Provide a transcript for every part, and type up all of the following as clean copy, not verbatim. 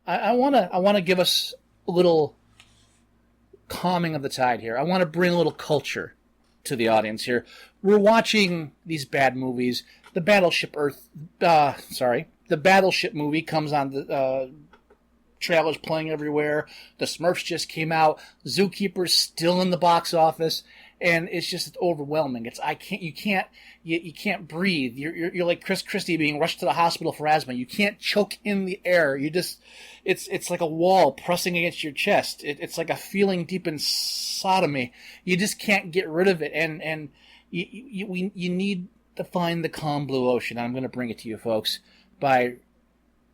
I wanna give us a little calming of the tide here. I want to bring a little culture to the audience here. We're watching these bad movies. The Battleship movie comes on the trailers playing everywhere. The Smurfs just came out. Zookeeper's still in the box office, and it's just overwhelming. You can't breathe. You're like Chris Christie being rushed to the hospital for asthma. You can't choke in the air. It's like a wall pressing against your chest. It's like a feeling deep in sodomy. You just can't get rid of it, and you need to find the calm blue ocean. I'm going to bring it to you, folks, by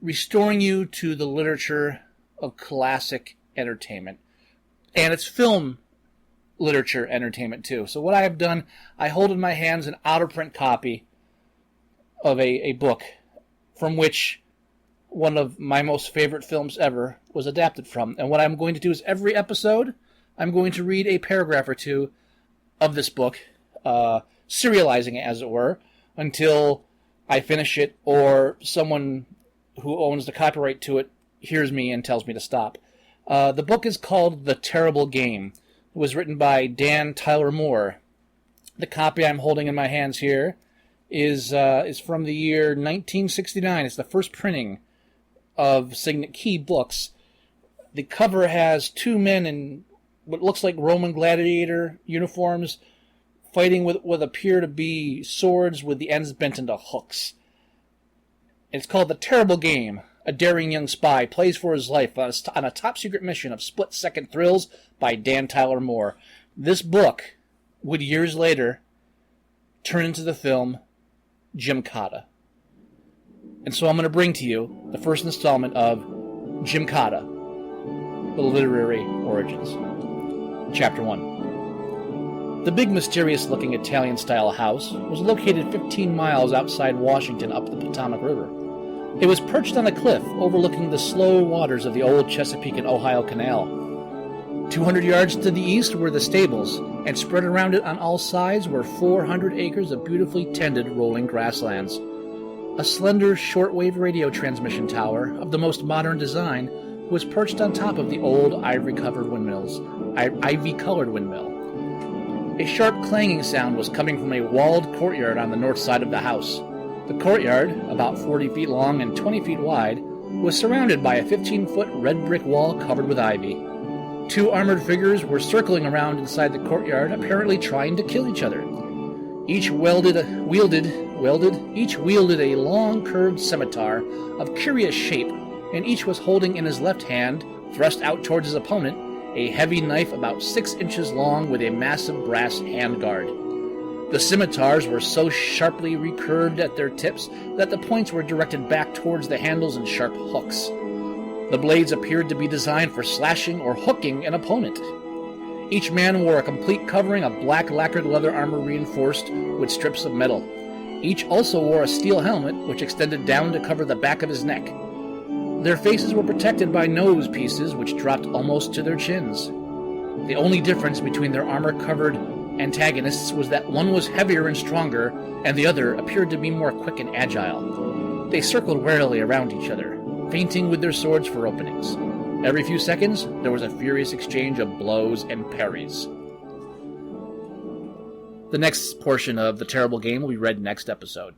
restoring you to the literature of classic entertainment. And it's film literature entertainment, too. So what I have done, I hold in my hands an out-of-print copy of a book from which one of my most favorite films ever was adapted from. And what I'm going to do is every episode, I'm going to read a paragraph or two of this book, serializing it, as it were, until I finish it or someone who owns the copyright to it hears me and tells me to stop. The book is called The Terrible Game. It was written by Dan Tyler Moore. The copy I'm holding in my hands here is from the year 1969. It's the first printing of Signet Key books. The cover has two men in what looks like Roman gladiator uniforms fighting with what appear to be swords with the ends bent into hooks. It's called The Terrible Game. A daring young spy plays for his life on a top-secret mission of split-second thrills by Dan Tyler Moore. This book would years later turn into the film Gymkata. And so I'm going to bring to you the first installment of Gymkata, The Literary Origins. Chapter 1. The big, mysterious-looking Italian-style house was located 15 miles outside Washington up the Potomac River. It was perched on a cliff overlooking the slow waters of the old Chesapeake and Ohio Canal. 200 yards to the east were the stables, and spread around it on all sides were 400 acres of beautifully tended rolling grasslands. A slender shortwave radio transmission tower of the most modern design was perched on top of the old ivy-colored windmill. A sharp clanging sound was coming from a walled courtyard on the north side of the house. The courtyard, about 40 feet long and 20 feet wide, was surrounded by a 15-foot red brick wall covered with ivy. Two armored figures were circling around inside the courtyard, apparently trying to kill each other. Each wielded a long, curved scimitar of curious shape, and each was holding in his left hand, thrust out towards his opponent, a heavy knife about 6 inches long with a massive brass handguard. The scimitars were so sharply recurved at their tips that the points were directed back towards the handles and sharp hooks. The blades appeared to be designed for slashing or hooking an opponent. Each man wore a complete covering of black lacquered leather armor reinforced with strips of metal. Each also wore a steel helmet which extended down to cover the back of his neck. Their faces were protected by nose pieces which dropped almost to their chins. The only difference between their armor-covered antagonists was that one was heavier and stronger, and the other appeared to be more quick and agile. They circled warily around each other, feinting with their swords for openings. Every few seconds, there was a furious exchange of blows and parries. The next portion of The Terrible Game will be read next episode.